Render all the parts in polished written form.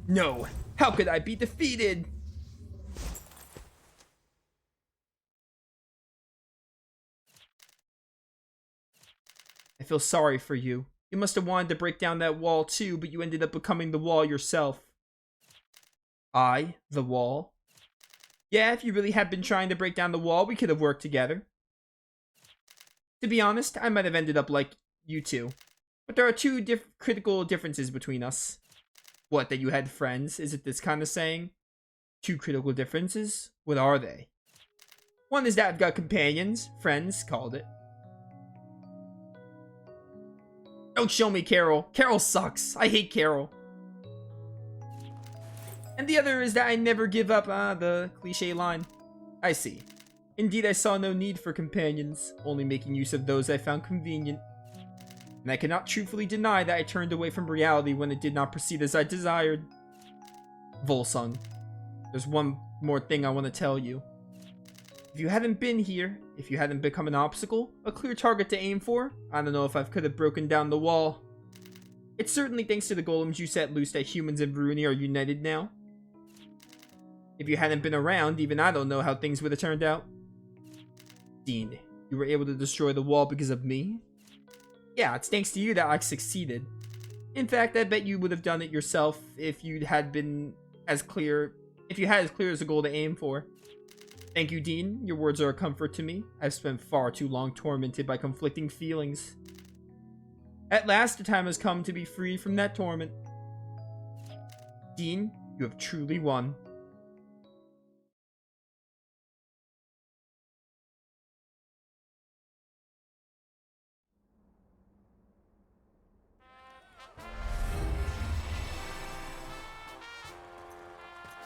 No, how could I be defeated? I feel sorry for you. You must have wanted to break down that wall too, but you ended up becoming the wall yourself. I, the wall? Yeah, if you really had been trying to break down the wall, we could have worked together. To be honest, I might have ended up like you two. But there are two critical differences between us. What, that you had friends? Is it this kind of saying? Two critical differences? What are they? One is that I've got companions. Friends, called it. Don't show me Carol. Carol sucks. I hate Carol. And the other is that I never give up, the cliche line. I see. Indeed, I saw no need for companions, only making use of those I found convenient. And I cannot truthfully deny that I turned away from reality when it did not proceed as I desired. Volsung, there's one more thing I want to tell you. If you hadn't been here, if you hadn't become an obstacle, a clear target to aim for, I don't know if I could have broken down the wall. It's certainly thanks to the golems you set loose that humans and Varuni are united now. If you hadn't been around, even I don't know how things would have turned out. Dean, you were able to destroy the wall because of me? Yeah, it's thanks to you that I succeeded. In fact, I bet you would have done it yourself if you had as clear as a goal to aim for. Thank you, Dean. Your words are a comfort to me. I've spent far too long tormented by conflicting feelings. At last, the time has come to be free from that torment. Dean, you have truly won.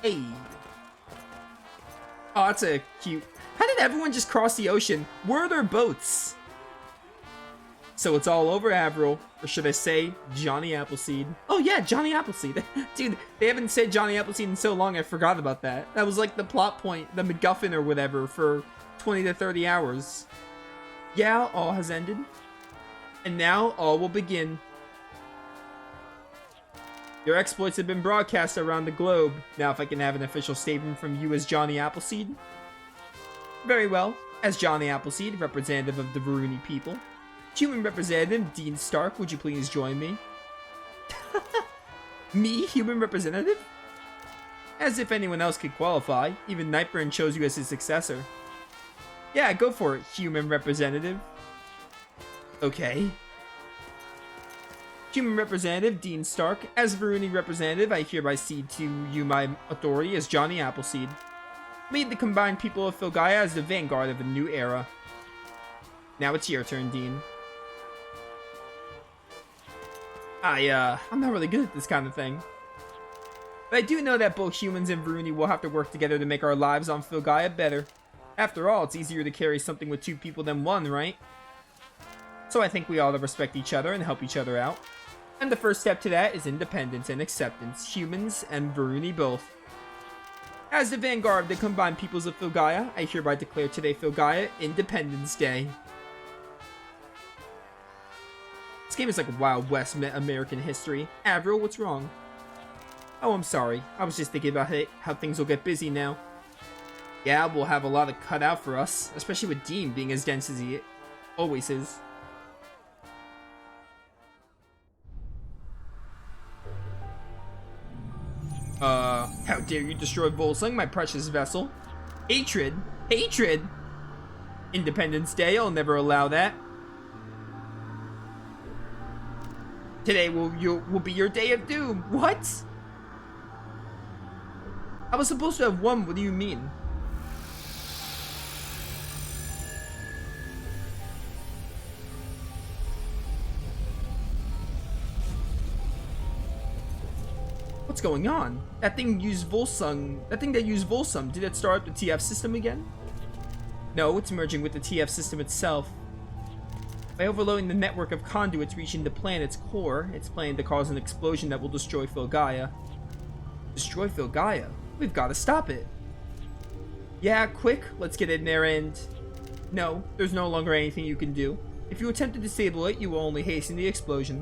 Hey. Oh, that's a cute... How did everyone just cross the ocean? Where are their boats? So it's all over, Avril. Or should I say, Johnny Appleseed. Oh yeah, Johnny Appleseed. Dude, they haven't said Johnny Appleseed in so long I forgot about that. That was like the plot point, the MacGuffin or whatever for 20 to 30 hours. Yeah, all has ended. And now all will begin. Your exploits have been broadcast around the globe. Now if I can have an official statement from you as Johnny Appleseed. Very well. As Johnny Appleseed, representative of the Varuni people. Human representative Dean Stark, would you please join me? Me, human representative? As if anyone else could qualify. Even Nightburn chose you as his successor. Yeah, go for it, human representative. Okay. Human representative Dean Stark. As Varuni representative, I hereby cede to you my authority as Johnny Appleseed. Lead the combined people of Filgaia as the vanguard of a new era. Now it's your turn, Dean. I'm not really good at this kind of thing. But I do know that both humans and Varuni will have to work together to make our lives on Filgaia better. After all, it's easier to carry something with two people than one, right? So I think we ought to respect each other and help each other out. And the first step to that is independence and acceptance, humans and Varuni both. As the vanguard of the combined peoples of Filgaia, I hereby declare today Filgaia Independence Day. This game is like a Wild West American history. Avril, what's wrong? Oh, I'm sorry. I was just thinking about how things will get busy now. Yeah, we'll have a lot of cut out for us, especially with Dean being as dense as he always is. How dare you destroy Volsung, my precious vessel? Hatred? Hatred? Independence Day, I'll never allow that. Today will be your day of doom. What? I was supposed to have won, what do you mean? What's going on? That thing used Volsung. That thing that used Volsung, did it start up the TF system again? No, it's merging with the TF system itself. By overloading the network of conduits reaching the planet's core, it's planning to cause an explosion that will destroy Filgaia. Destroy Filgaia? We've got to stop it. Yeah, quick, let's get in there and... No, there's no longer anything you can do. If you attempt to disable it, you will only hasten the explosion.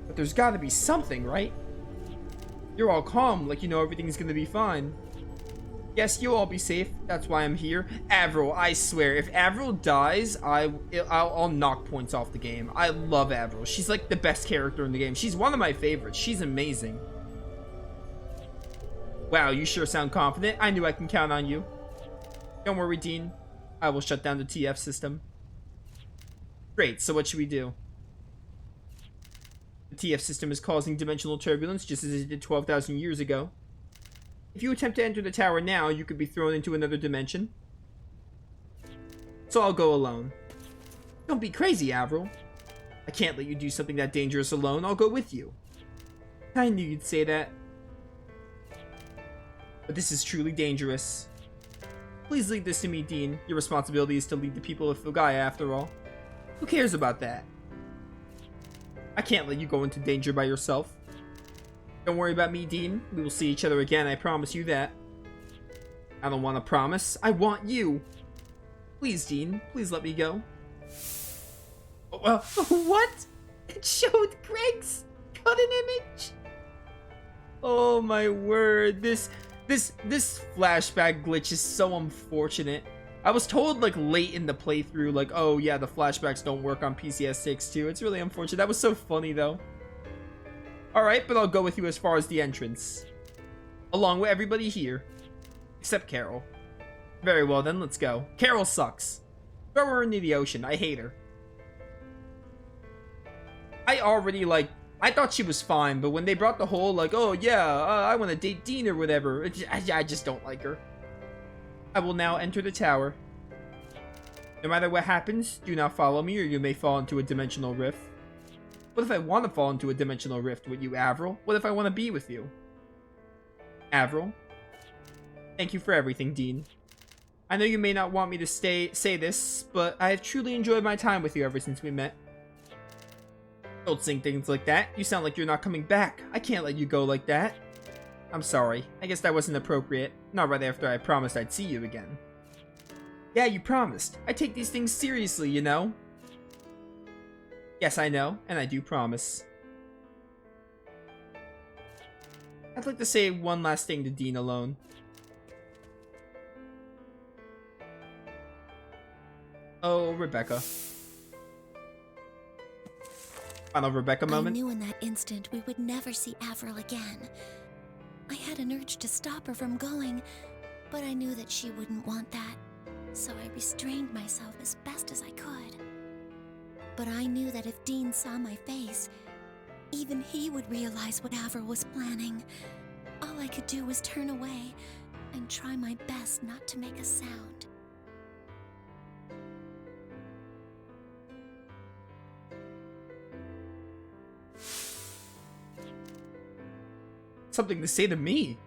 But there's got to be something, right? You're all calm, like you know everything's gonna be fine. Yes, you'll all be safe. That's why I'm here. Avril, I swear, if Avril dies, I'll knock points off the game. I love Avril. She's like the best character in the game. She's one of my favorites. She's amazing. Wow, you sure sound confident. I knew I can count on you. Don't worry, Dean. I will shut down the TF system. Great, so what should we do? The TF system is causing dimensional turbulence just as it did 12,000 years ago. If you attempt to enter the tower now, you could be thrown into another dimension. So I'll go alone. Don't be crazy, Avril. I can't let you do something that dangerous alone. I'll go with you. I knew you'd say that. But this is truly dangerous. Please leave this to me, Dean. Your responsibility is to lead the people of Filgaia, after all. Who cares about that? I can't let you go into danger by yourself. Don't worry about me, Dean. We will see each other again, I promise you that. I don't want to promise. I want you. Please, Dean. Please let me go. What? It showed Greg's cut an image. Oh my word. This flashback glitch is so unfortunate. I was told like late in the playthrough, like, oh yeah, the flashbacks don't work on PCS6 too. It's really unfortunate. That was so funny though. Alright, but I'll go with you as far as the entrance. Along with everybody here. Except Carol. Very well then, let's go. Carol sucks. Throw her into the ocean. I hate her. I thought she was fine, but when they brought the whole, like, oh yeah, I want to date Dean or whatever, I just don't like her. I will now enter the tower. No matter what happens, do not follow me or you may fall into a dimensional rift. What if I want to fall into a dimensional rift with you, Avril? What if I want to be with you? Avril? Thank you for everything, Dean. I know you may not want me to say this, but I have truly enjoyed my time with you ever since we met. Don't sing things like that. You sound like you're not coming back. I can't let you go like that. I'm sorry. I guess that wasn't appropriate. Not right after I promised I'd see you again. Yeah, you promised. I take these things seriously, you know? Yes, I know, and I do promise. I'd like to say one last thing to Dean alone. Oh, Rebecca. Final Rebecca moment. I knew in that instant we would never see Avril again. I had an urge to stop her from going, but I knew that she wouldn't want that, so I restrained myself as best as I could. But I knew that if Dean saw my face, even he would realize what Avril was planning. All I could do was turn away and try my best not to make a sound. Something to say to me?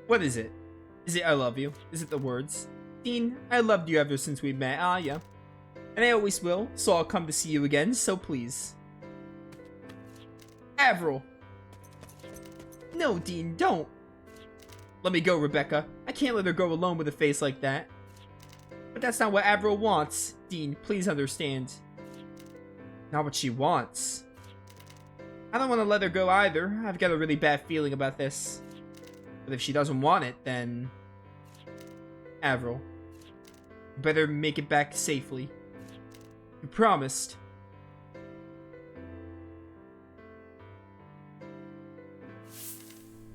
What is it? Is it I love you? Is it the words? Dean, I loved you ever since we met. Ah, yeah. And I always will, so I'll come to see you again, so please. Avril! No, Dean, don't! Let me go, Rebecca. I can't let her go alone with a face like that. But that's not what Avril wants. Dean, please understand. Not what she wants. I don't want to let her go either. I've got a really bad feeling about this. But if she doesn't want it, then... Avril. You better make it back safely. You promised.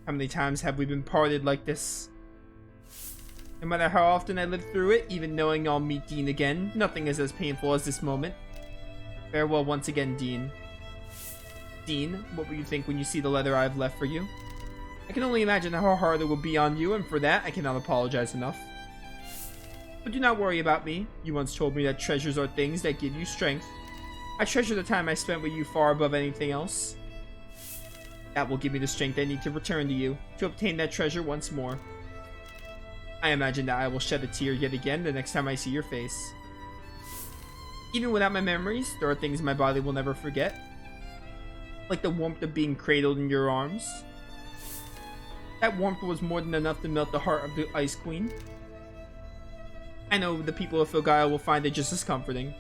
How many times have we been parted like this? No matter how often I live through it, even knowing I'll meet Dean again, nothing is as painful as this moment. Farewell once again, Dean. Dean, what will you think when you see the letter I have left for you? I can only imagine how hard it will be on you, and for that, I cannot apologize enough. But do not worry about me. You once told me that treasures are things that give you strength. I treasure the time I spent with you far above anything else. That will give me the strength I need to return to you, to obtain that treasure once more. I imagine that I will shed a tear yet again the next time I see your face. Even without my memories, there are things my body will never forget. Like the warmth of being cradled in your arms. That warmth was more than enough to melt the heart of the Ice Queen. I know the people of Filgaia will find it just as comforting.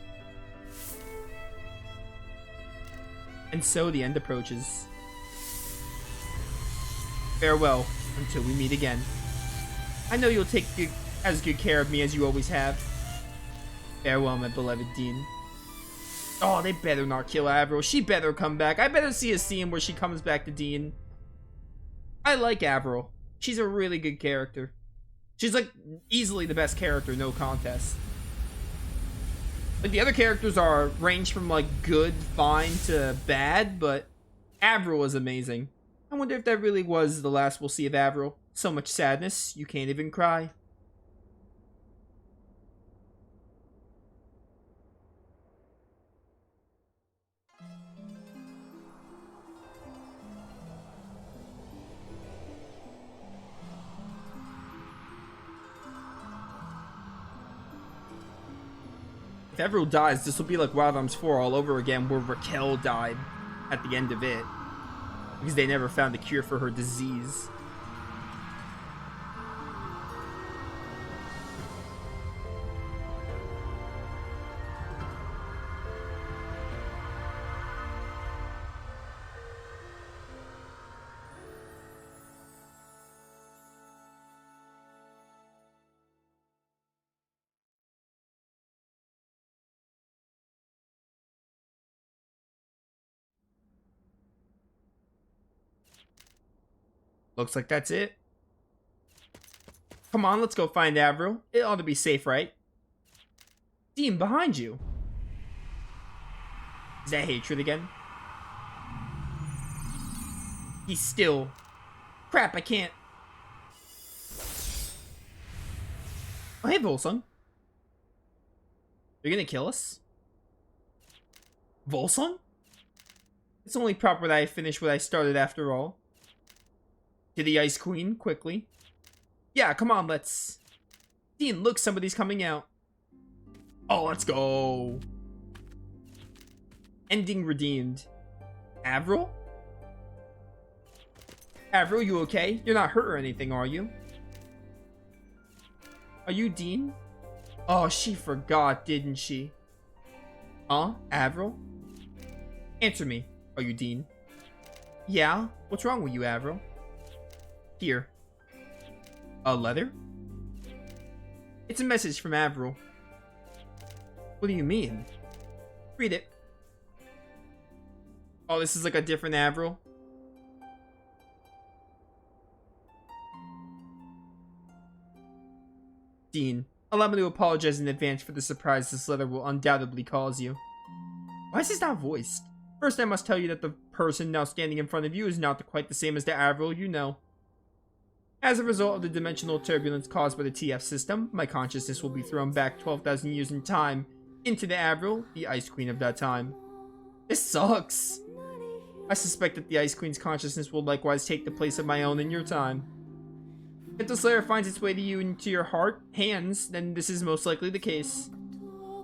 And so the end approaches. Farewell, until we meet again. I know you'll take as good care of me as you always have. Farewell, my beloved Dean. Oh, they better not kill Avril. She better come back. I better see a scene where she comes back to Dean. I like Avril. She's a really good character. She's like easily the best character, no contest. Like the other characters are range from like good, fine to bad, but Avril is amazing. I wonder if that really was the last we'll see of Avril. So much sadness, you can't even cry. If Avril dies, this will be like Wild Arms 4 all over again, where Raquel died at the end of it. Because they never found a cure for her disease. Looks like that's it. Come on, let's go find Avril. It ought to be safe, right? Dean, behind you. Is that hatred again? He's still... Crap, I can't... Oh, hey, Volsung. You're gonna kill us? Volsung? It's only proper that I finish what I started after all. To the Ice Queen, quickly. Yeah, come on, let's... Dean, look, somebody's coming out. Oh, let's go. Ending redeemed. Avril? Avril, you okay? You're not hurt or anything, are you? Are you Dean? Oh, she forgot, didn't she? Huh? Avril? Answer me. Are you Dean? Yeah? What's wrong with you, Avril? Here. A letter? It's a message from Avril. What do you mean? Read it. Oh, this is like a different Avril. Dean, allow me to apologize in advance for the surprise this letter will undoubtedly cause you. Why is this not voiced? First, I must tell you that the person now standing in front of you is not quite the same as the Avril you know. As a result of the dimensional turbulence caused by the TF system, my consciousness will be thrown back 12,000 years in time into the Avril, the Ice Queen of that time. This sucks. I suspect that the Ice Queen's consciousness will likewise take the place of my own in your time. If the Slayer finds its way to you into your heart, hands, then this is most likely the case.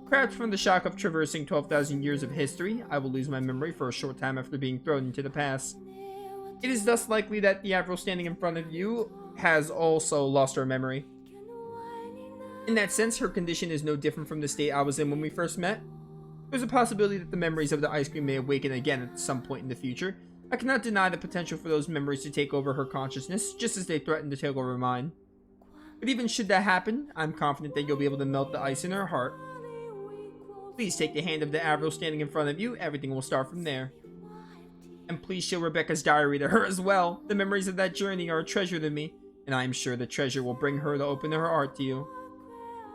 Perhaps from the shock of traversing 12,000 years of history, I will lose my memory for a short time after being thrown into the past. It is thus likely that the Avril standing in front of you has also lost her memory. In that sense, her condition is no different from the state I was in when we first met. There's a possibility that the memories of the Ice Queen may awaken again at some point in the future. I cannot deny the potential for those memories to take over her consciousness, just as they threaten to take over mine. But even should that happen, I'm confident that you'll be able to melt the ice in her heart. Please take the hand of the Avril standing in front of you, everything will start from there. And please show Rebecca's diary to her as well. The memories of that journey are a treasure to me, and I am sure the treasure will bring her to open her heart to you.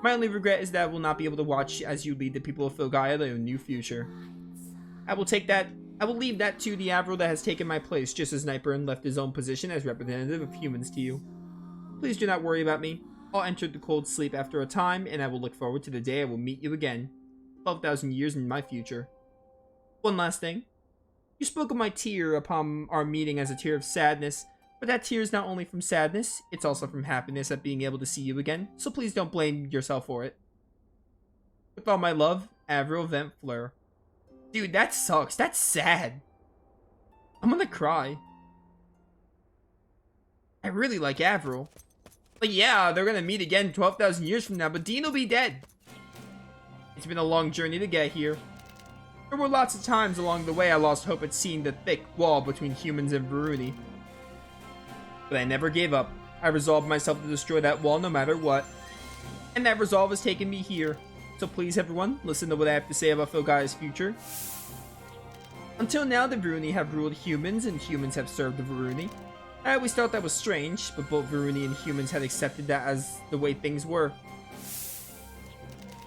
My only regret is that I will not be able to watch as you lead the people of Filgaia to a new future. I will leave that to the Avril that has taken my place, just as Nightburn left his own position as representative of humans to you. Please do not worry about me. I'll enter the cold sleep after a time, and I will look forward to the day I will meet you again. 12,000 years in my future. One last thing. You spoke of my tear upon our meeting as a tear of sadness, but that tear is not only from sadness, it's also from happiness at being able to see you again, so please don't blame yourself for it. With all my love, Avril Vent Fleur. Dude, that sucks. That's sad. I'm gonna cry. I really like Avril. But yeah, they're gonna meet again 12,000 years from now, but Dean will be dead. It's been a long journey to get here. There were lots of times along the way I lost hope at seeing the thick wall between humans and Varuni. But I never gave up. I resolved myself to destroy that wall no matter what. And that resolve has taken me here. So please everyone, listen to what I have to say about Filgaia's future. Until now, the Varuni have ruled humans, and humans have served the Varuni. I always thought that was strange, but both Varuni and humans had accepted that as the way things were.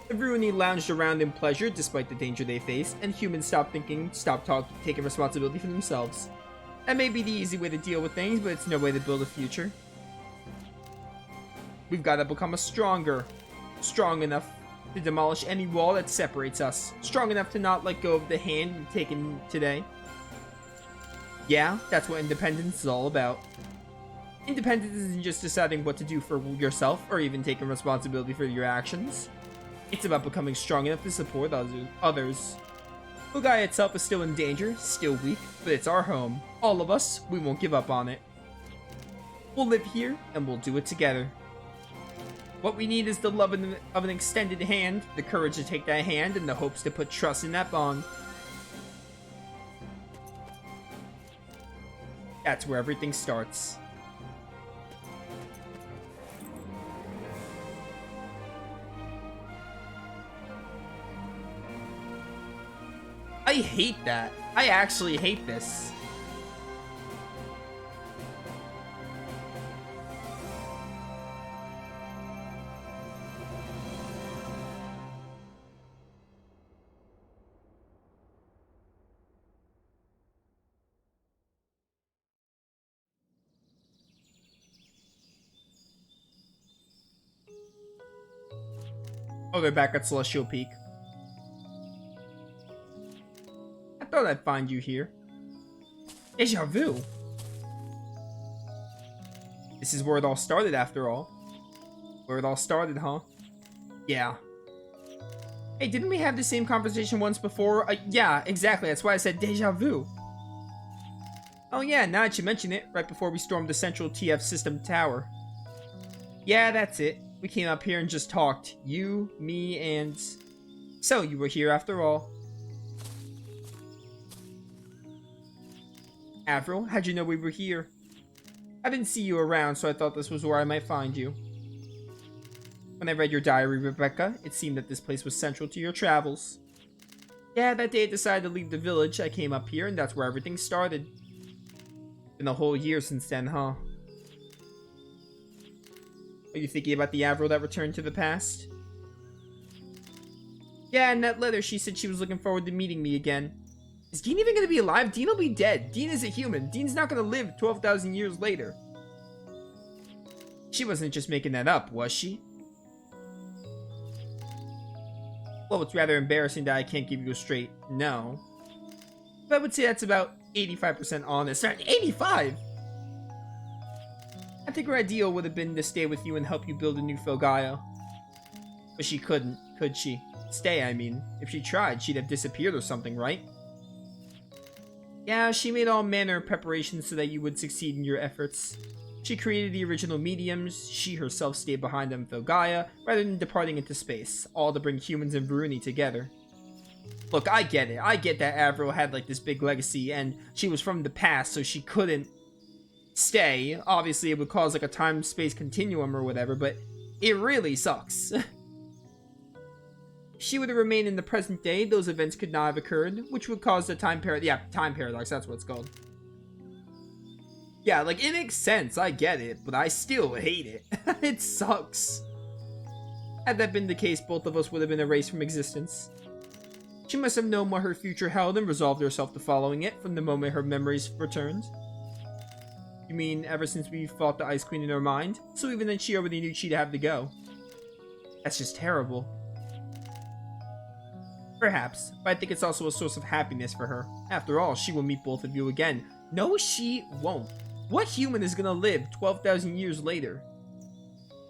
The Varuni lounged around in pleasure despite the danger they faced, and humans stopped thinking, stopped talking, taking responsibility for themselves. That may be the easy way to deal with things, but it's no way to build a future. We've got to become strong enough to demolish any wall that separates us, strong enough to not let go of the hand we've taken today. Yeah, that's what independence is all about. Independence isn't just deciding what to do for yourself or even taking responsibility for your actions. It's about becoming strong enough to support others. Filgaia itself is still in danger, still weak, but it's our home. All of us, we won't give up on it. We'll live here, and we'll do it together. What we need is the love of an extended hand, the courage to take that hand, and the hopes to put trust in that bond. That's where everything starts. I hate that. I actually hate this. Oh, they're back at Celestial Peak. I thought I'd find you here. Deja vu. This is where it all started, after all. Where it all started, huh? Yeah. Hey, didn't we have the same conversation once before? Yeah, exactly. That's why I said deja vu. Oh yeah, now that you mention it, right before we stormed the central TF system tower. Yeah, that's it. We came up here and just talked. You, me, and... So, you were here after all. Avril, how'd you know we were here? I didn't see you around, so I thought this was where I might find you. When I read your diary, Rebecca, it seemed that this place was central to your travels. Yeah, that day I decided to leave the village, I came up here, and that's where everything started. Been a whole year since then, huh? Are you thinking about the Avril that returned to the past? Yeah, in that letter she said she was looking forward to meeting me again. Is Dean even gonna be alive? Dean will be dead. Dean is a human. Dean's not gonna live 12,000 years later. She wasn't just making that up, was she? Well, it's rather embarrassing that I can't give you a straight no. But I would say that's about 85% honest. 85? I think her ideal would have been to stay with you and help you build a new Filgaia. But she couldn't, could she? Stay, I mean. If she tried, she'd have disappeared or something, right? Yeah, she made all manner of preparations so that you would succeed in your efforts. She created the original mediums, she herself stayed behind on Filgaia, rather than departing into space, all to bring humans and Varuni together. Look, I get it. I get that Avril had like this big legacy, and she was from the past, so she couldn't stay. Obviously, it would cause like a time-space continuum or whatever, but it really sucks. If she would have remained in the present day, those events could not have occurred, which would cause the time paradox, that's what it's called. Yeah, like, it makes sense, I get it, but I still hate it. It sucks. Had that been the case, both of us would have been erased from existence. She must have known what her future held and resolved herself to following it from the moment her memories returned. You mean ever since we fought the Ice Queen in her mind? So even then she already knew she'd have to go. That's just terrible. Perhaps, but I think it's also a source of happiness for her. After all, she will meet both of you again. No, she won't. What human is gonna live 12,000 years later?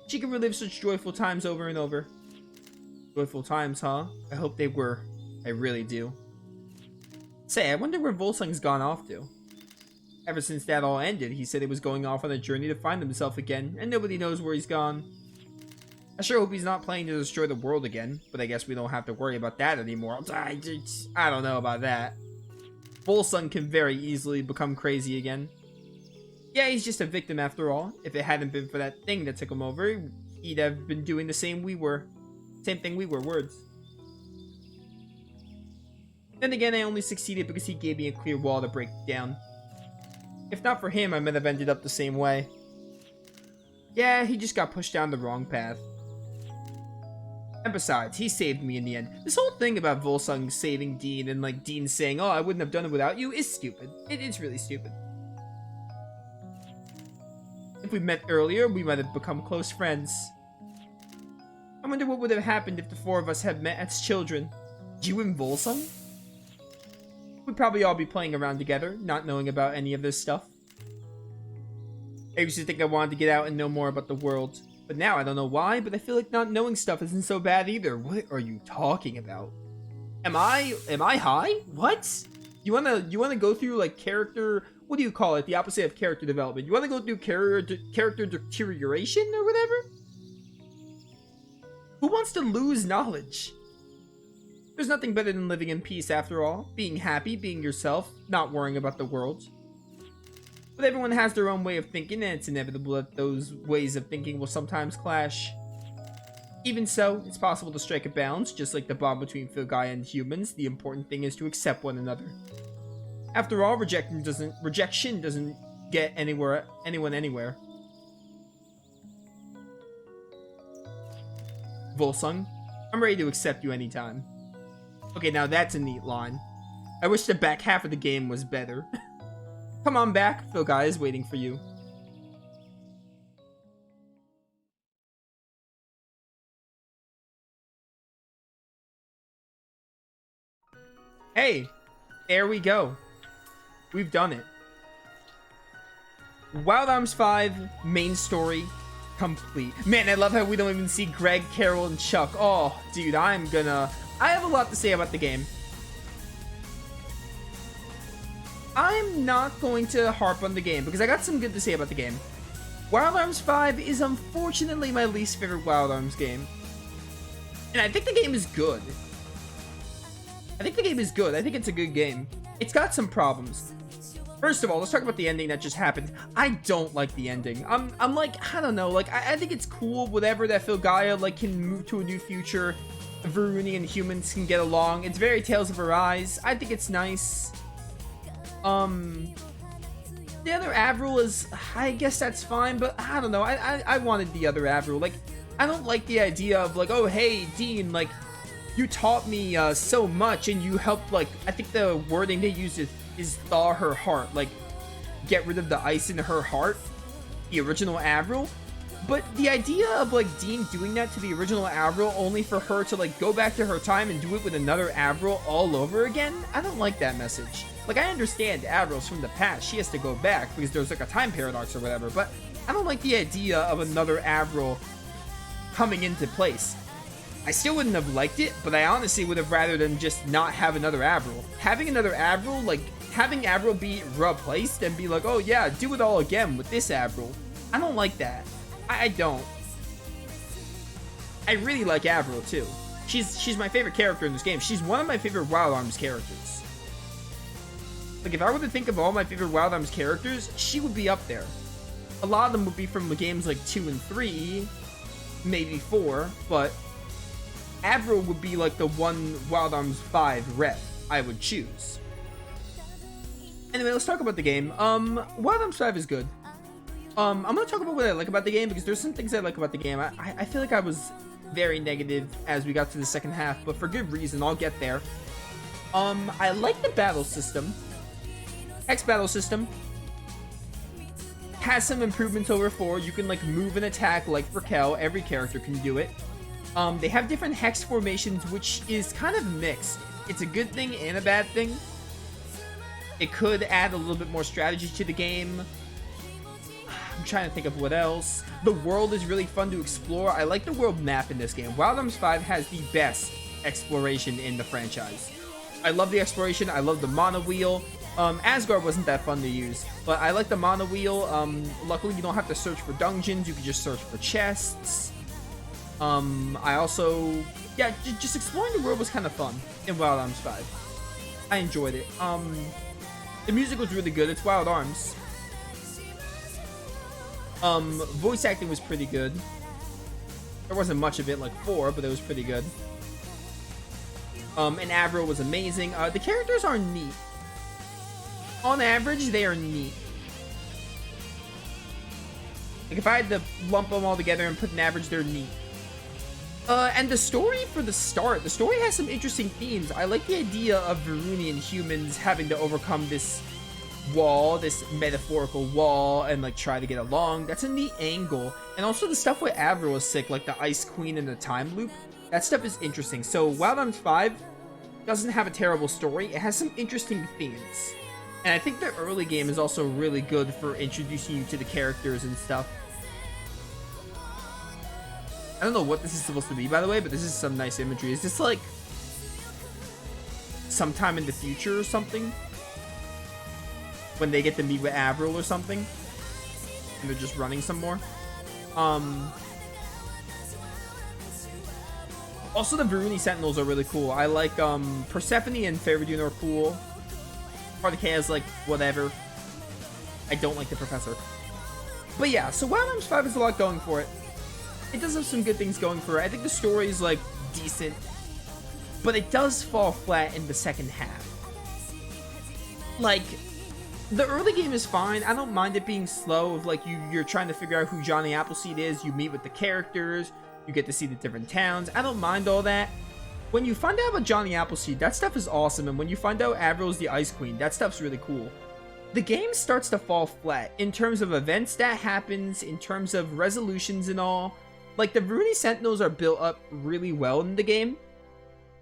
She can relive such joyful times over and over. Joyful times, huh? I hope they were. I really do. Say, I wonder where Volsung's gone off to. Ever since that all ended, he said he was going off on a journey to find himself again, and nobody knows where he's gone. I sure hope he's not planning to destroy the world again, but I guess we don't have to worry about that anymore. I don't know about that. Volsung can very easily become crazy again. Yeah, he's just a victim after all. If it hadn't been for that thing that took him over, he'd have been doing the same we were. Same thing we were, words. Then again, I only succeeded because he gave me a clear wall to break down. If not for him, I might have ended up the same way. Yeah, he just got pushed down the wrong path. And besides, he saved me in the end. This whole thing about Volsung saving Dean and like Dean saying, "Oh, I wouldn't have done it without you," is stupid. It's really stupid. If we met earlier, we might have become close friends. I wonder what would have happened if the four of us had met as children. You and Volsung? We'd probably all be playing around together, not knowing about any of this stuff. I used to think I wanted to get out and know more about the world. But now I don't know why, but I feel like not knowing stuff isn't so bad either. What are you talking about? Am I high? What? You wanna go through like character, what do you call it? The opposite of character development. You wanna go through character deterioration or whatever? Who wants to lose knowledge? There's nothing better than living in peace after all. Being happy, being yourself, not worrying about the world. But everyone has their own way of thinking, and it's inevitable that those ways of thinking will sometimes clash. Even so, it's possible to strike a balance, just like the bond between Filgai and humans. The important thing is to accept one another. After all, rejection doesn't get anyone anywhere. Volsung, I'm ready to accept you anytime. Okay, now that's a neat line. I wish the back half of the game was better. Come on back, Filgai is waiting for you. Hey, there we go. We've done it. Wild Arms 5, main story, complete. Man, I love how we don't even see Greg, Carol, and Chuck. Oh, dude, I have a lot to say about the game. I'm not going to harp on the game because I got some good to say about the game. Wild Arms 5 is unfortunately my least favorite Wild Arms game. And I think the game is good. I think it's a good game. It's got some problems. First of all, let's talk about the ending that just happened. I don't like the ending. I'm like, I don't know, like, I think it's cool, whatever, that Filgaia, like, can move to a new future. Varuni and humans can get along. It's very Tales of Arise. I think it's nice. The other Avril is, I guess that's fine, but I don't know. I wanted the other Avril. Like, I don't like the idea of, like, oh, hey, Dean, like, you taught me so much and you helped, like, I think the wording they used is thaw her heart, like, get rid of the ice in her heart, the original Avril. But the idea of, like, Dean doing that to the original Avril only for her to, like, go back to her time and do it with another Avril all over again, I don't like that message. Like, I understand Avril's from the past, she has to go back because there's, like, a time paradox or whatever, but I don't like the idea of another Avril coming into place. I still wouldn't have liked it, but I honestly would have rather than just not have another Avril. Having another Avril, like, having Avril be replaced and be like, oh yeah, do it all again with this Avril. I don't like that. I don't. I really like Avril too. She's my favorite character in this game. She's one of my favorite Wild Arms characters. Like, if I were to think of all my favorite Wild Arms characters, she would be up there. A lot of them would be from the games like 2 and 3, maybe 4, but Avril would be like the one Wild Arms 5 rep I would choose. Anyway, let's talk about the game. Wild Arms 5 is good. I'm gonna talk about what I like about the game because there's some things I like about the game. I feel like I was very negative as we got to the second half, but for good reason. I'll get there. I like the battle system. Hex battle system has some improvements over 4. You can, like, move and attack like Raquel. Every character can do it. They have different hex formations, which is kind of mixed. It's a good thing and a bad thing. It could add a little bit more strategy to the game. I'm trying to think of what else. The world is really fun to explore. I like the world map in this game. Wild Arms 5 has the best exploration in the franchise. I love the exploration. I love the mono wheel. Asgard wasn't that fun to use, but I like the mono wheel. Luckily, you don't have to search for dungeons. You can just search for chests. I also, yeah, just exploring the world was kind of fun in Wild Arms 5. I enjoyed it. The music was really good. It's Wild Arms. Voice acting was pretty good. There wasn't much of it, like 4, but it was pretty good. And Avril was amazing. The characters are neat. On average, they are neat. Like, if I had to lump them all together and put an average, they're neat. And the story for the start, the story has some interesting themes. I like the idea of Varunian humans having to overcome this wall, this metaphorical wall, and like try to get along. That's a neat angle. And also the stuff where Avril is sick, like the Ice Queen and the time loop. That stuff is interesting. So Wild Arms 5 doesn't have a terrible story. It has some interesting themes. And I think the early game is also really good for introducing you to the characters and stuff. I don't know what this is supposed to be, by the way, but this is some nice imagery. Is this like sometime in the future or something? When they get to meet with Avril or something? And they're just running some more? Also, the Varuni Sentinels are really cool. I like, Persephone and Faradune are cool. Parthenia is like, whatever. I don't like the Professor. But yeah, so Wild Arms 5 has a lot going for it. It does have some good things going for it. I think the story is, like, decent. But it does fall flat in the second half. Like, the early game is fine. I don't mind it being slow. Of like, you're trying to figure out who Johnny Appleseed is. You meet with the characters. You get to see the different towns. I don't mind all that. When you find out about Johnny Appleseed, that stuff is awesome. And when you find out Avril's the Ice Queen, that stuff's really cool. The game starts to fall flat in terms of events that happens, in terms of resolutions and all. Like, the Varuni Sentinels are built up really well in the game.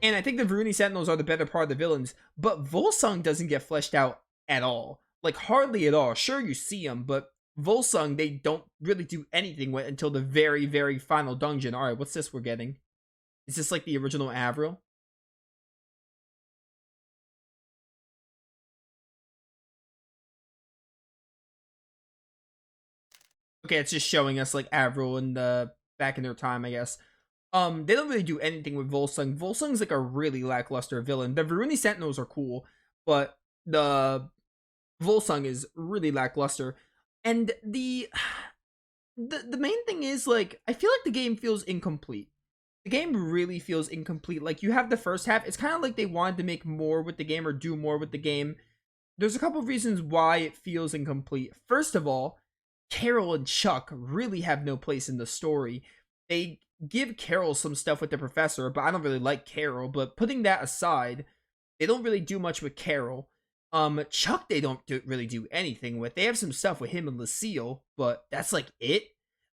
And I think the Varuni Sentinels are the better part of the villains. But Volsung doesn't get fleshed out at all. Like, hardly at all. Sure, you see them, but Volsung, they don't really do anything with until the very, very final dungeon. Alright, what's this we're getting? Is this like the original Avril? Okay, it's just showing us like Avril in the back in their time, I guess. They don't really do anything with Volsung. Volsung's like a really lackluster villain. The Varuni Sentinels are cool, but the Volsung is really lackluster. And the main thing is, like, I feel like the game feels incomplete. The game really feels incomplete. Like, you have the first half. It's kind of like they wanted to make more with the game or do more with the game. There's a couple of reasons why it feels incomplete. First of all, Carol and Chuck really have no place in the story. They give Carol some stuff with the professor, but I don't really like Carol. But putting that aside, they don't really do much with Carol. Chuck, they don't really do anything with. They have some stuff with him and Lucille, but that's like it.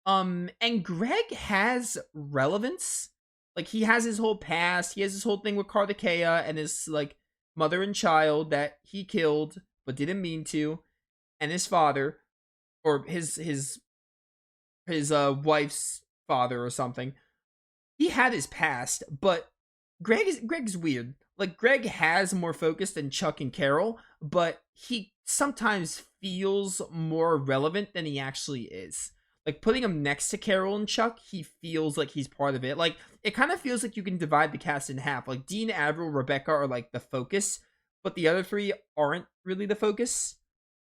And Greg has relevance. Like, he has his whole past. He has this whole thing with Karthikeya and his, like, mother and child that he killed, but didn't mean to. And his father, or his wife's father or something. He had his past, but Greg's weird. Like, Greg has more focus than Chuck and Carol, but he sometimes feels more relevant than he actually is. Like, putting him next to Carol and Chuck, he feels like he's part of it. Like, it kind of feels like you can divide the cast in half. Like, Dean, Avril, Rebecca are, like, the focus, but the other three aren't really the focus.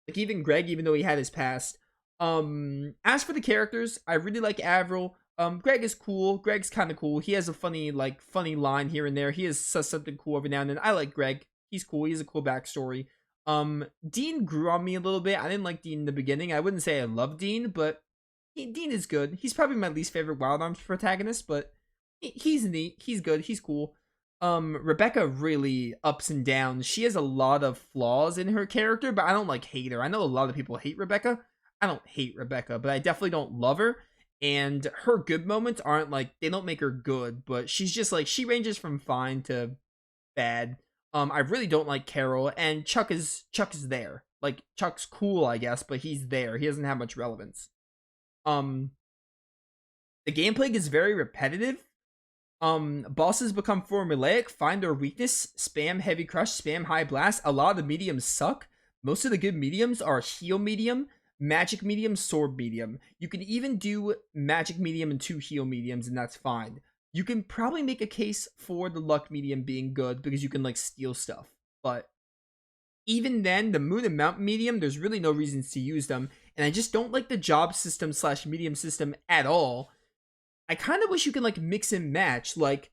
Like, even Greg, even though he had his past. As for the characters, I really like Avril. Greg is cool. Greg's kind of cool. He has a funny line here and there. He says something cool every now and then. I like Greg. He's cool. He has a cool backstory. Dean grew on me a little bit. I didn't like Dean in the beginning. I wouldn't say I love Dean, but Dean is good. He's probably my least favorite Wild Arms protagonist, but he's neat. He's good. He's cool. Rebecca really ups and downs. She has a lot of flaws in her character, but I don't like hate her. I know a lot of people hate Rebecca. I don't hate Rebecca, but I definitely don't love her. And her good moments aren't like, they don't make her good, but she's just like, she ranges from fine to bad. I really don't like Carol, and Chuck is there. Like, Chuck's cool, I guess, but he's there. He doesn't have much relevance. The gameplay gets very repetitive. Bosses become formulaic, find their weakness, spam heavy crush, spam high blast. A lot of the mediums suck. Most of the good mediums are heal medium, magic medium, sword medium. You can even do magic medium and 2 heal mediums, and that's fine. You can probably make a case for the luck medium being good because you can, like, steal stuff. But even then, the moon and mountain medium, there's really no reasons to use them. and I just don't like the job system slash medium system at all. I kind of wish you could like mix and match, like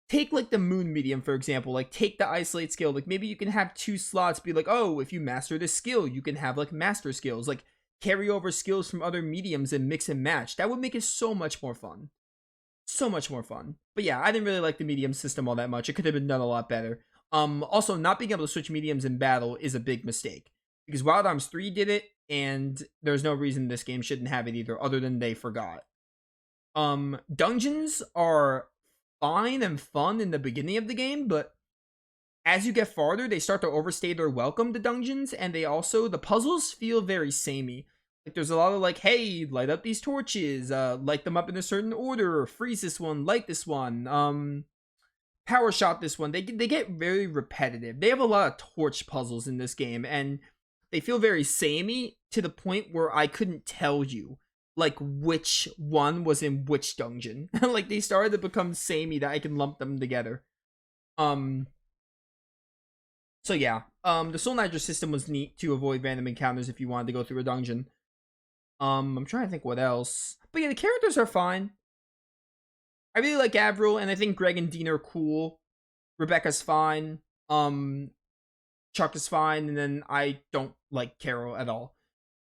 take like the moon medium for example, like take the isolate skill, like maybe you can have 2 slots be like, oh, if you master this skill you can have like master skills, like carry over skills from other mediums and mix and match. That would make it so much more fun. So much more fun. But yeah, I didn't really like the medium system all that much. It could have been done a lot better. Also, not being able to switch mediums in battle is a big mistake, because Wild Arms 3 did it, and there's no reason this game shouldn't have it either, other than they forgot. Dungeons are fine and fun in the beginning of the game, but as you get farther, they start to overstay their welcome, the dungeons, and the puzzles feel very samey. Like, there's a lot of like, hey, light up these torches, light them up in a certain order, freeze this one, light this one, power shot this one. They get very repetitive. They have a lot of torch puzzles in this game, and they feel very samey to the point where I couldn't tell you like which one was in which dungeon. Like, they started to become samey that I can lump them together. So yeah, the Soul Nitro system was neat to avoid random encounters if you wanted to go through a dungeon. I'm trying to think what else. But yeah, the characters are fine. I really like Avril, and I think Greg and Dean are cool. Rebecca's fine. Chuck is fine, and then I don't like Carol at all.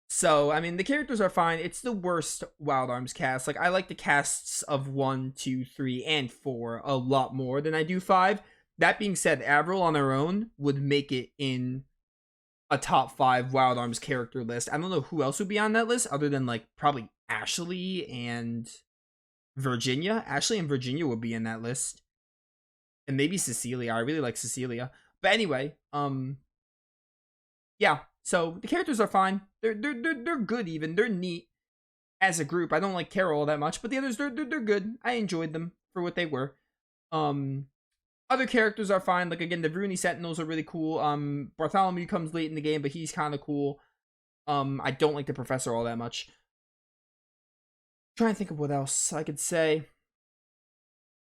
So, I mean, the characters are fine. It's the worst Wild Arms cast. Like, I like the casts of 1, 2, 3, and 4 a lot more than I do 5. That being said, Avril on her own would make it in a top 5 Wild Arms character list. I don't know who else would be on that list other than, like, probably Ashley and Virginia. Ashley and Virginia would be in that list. And maybe Cecilia. I really like Cecilia. But anyway, yeah. So the characters are fine. They're good even. They're neat as a group. I don't like Carol all that much, but the others they're good. I enjoyed them for what they were. Other characters are fine. Like, again, the Vruni Sentinels are really cool. Bartholomew comes late in the game, but he's kind of cool. I don't like the Professor all that much. Trying to think of what else I could say.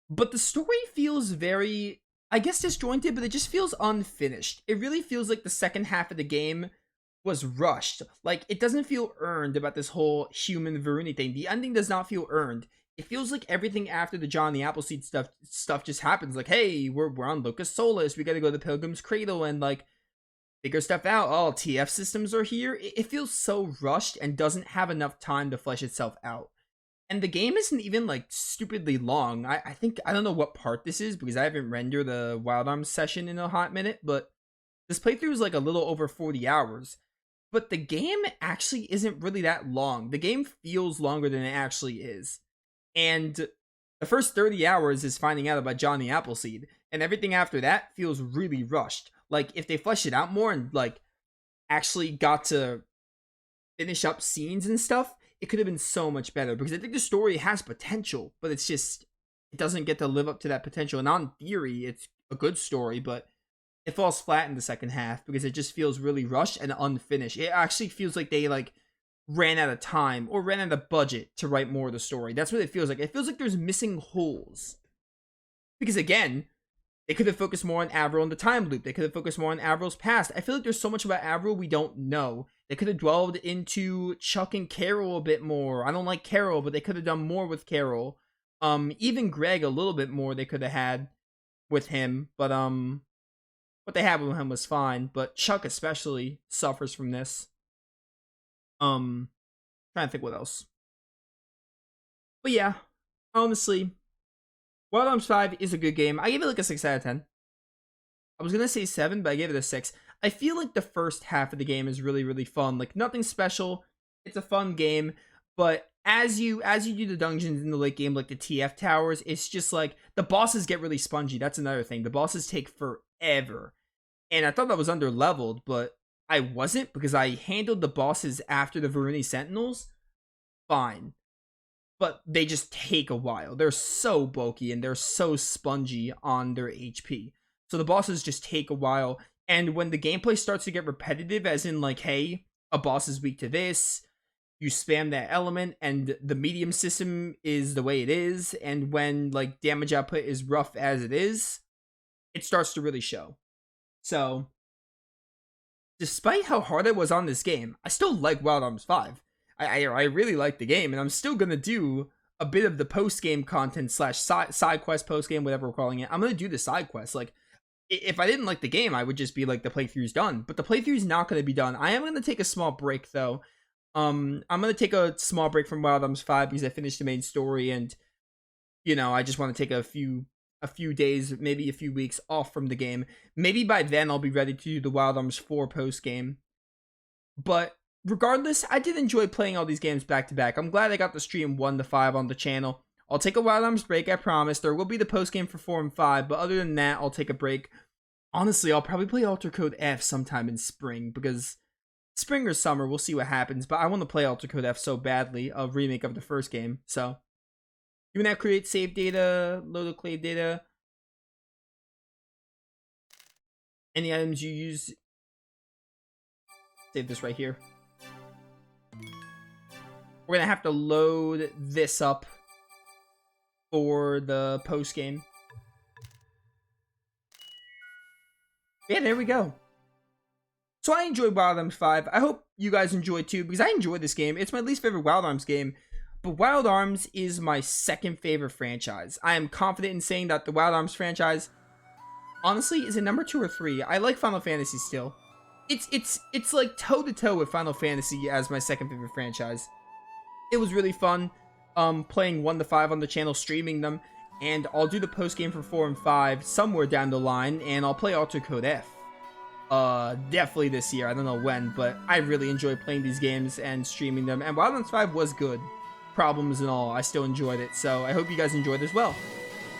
But the story feels very, I guess, disjointed, but it just feels unfinished. It really feels like the second half of the game was rushed. Like, it doesn't feel earned about this whole human Varuni thing. The ending does not feel earned. It feels like everything after the John the Appleseed stuff just happens. Like, hey, we're on Locus Solus. We gotta go to Pilgrim's Cradle and, like, figure stuff out. Oh, TF systems are here. It feels so rushed and doesn't have enough time to flesh itself out. And the game isn't even, like, stupidly long. I think, I don't know what part this is, because I haven't rendered the Wild Arms session in a hot minute, but this playthrough is, like, a little over 40 hours. But the game actually isn't really that long. The game feels longer than it actually is. And the first 30 hours is finding out about Johnny Appleseed, and everything after that feels really rushed. Like, if they fleshed it out more and, like, actually got to finish up scenes and stuff, it could have been so much better, because I think the story has potential, but it's just, it doesn't get to live up to that potential. And on theory, it's a good story, but it falls flat in the second half because it just feels really rushed and unfinished. It actually feels like they, like, ran out of time or ran out of budget to write more of the story. That's what it feels like. It feels like there's missing holes. Because again, they could have focused more on Avril and the time loop. They could have focused more on Avril's past. I feel like there's so much about Avril we don't know. They could have dwelled into Chuck and Carol a bit more. I don't like Carol, but they could have done more with Carol. Even Greg a little bit more they could have had with him. But what they had with him was fine. But Chuck especially suffers from this. Trying to think what else. But yeah, honestly, Wild Arms 5 is a good game. I gave it like a 6 out of 10. I was gonna say 7, but I gave it a 6. I feel like the first half of the game is really, really fun. Like, nothing special. It's a fun game, but as you do the dungeons in the late game, like the TF towers, it's just like the bosses get really spongy. That's another thing. The bosses take forever, and I thought that was under leveled, but I wasn't, because I handled the bosses after the Varuni Sentinels fine. But they just take a while. They're so bulky and they're so spongy on their HP. So the bosses just take a while. And when the gameplay starts to get repetitive, as in like, hey, a boss is weak to this, you spam that element, and the medium system is the way it is, and when like damage output is rough as it is, it starts to really show. So, despite how hard I was on this game, I still like Wild Arms 5. I really like the game, and I'm still gonna do a bit of the post-game content slash side quest post-game, whatever we're calling it. I'm gonna do the side quest. Like, if I didn't like the game, I would just be like, the playthrough's done. But the playthrough's not gonna be done. I am gonna take a small break though. I'm gonna take a small break from Wild Arms 5 because I finished the main story, and you know, I just want to take a few days, maybe a few weeks off from the game. Maybe by then I'll be ready to do the Wild Arms 4 post game. But regardless, I did enjoy playing all these games back to back. I'm glad I got to stream 1 to 5 on the channel. I'll take a Wild Arms break, I promise. There will be the post game for 4 and 5, but other than that, I'll take a break. Honestly, I'll probably play Alter Code F sometime in spring, because spring or summer, we'll see what happens. But I want to play Alter Code F so badly, a remake of the first game. So, you now create save data, load of clave data. Any items you use, save this right here. We're gonna have to load this up for the post game. Yeah, there we go. So I enjoyed Wild Arms 5. I hope you guys enjoyed too, because I enjoyed this game. It's my least favorite Wild Arms game, but Wild Arms is my second favorite franchise. I am confident in saying that the Wild Arms franchise, honestly, is a number 2 or 3. I like Final Fantasy still. It's like toe-to-toe with Final Fantasy as my second favorite franchise. It was really fun playing 1 to 5 on the channel, streaming them, and I'll do the post game for 4 and 5 somewhere down the line, and I'll play Alter Code F. Definitely this year. I don't know when, but I really enjoy playing these games and streaming them, and Wild Arms 5 was good. Problems and all, I still enjoyed it, so I hope you guys enjoyed as well.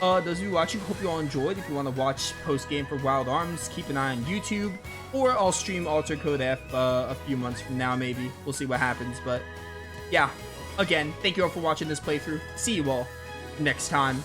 Those of you watching, hope you all enjoyed. If you want to watch post game for Wild Arms, keep an eye on YouTube, or I'll stream Alter Code F a few months from now, maybe. We'll see what happens, but yeah. Again, thank you all for watching this playthrough. See you all next time.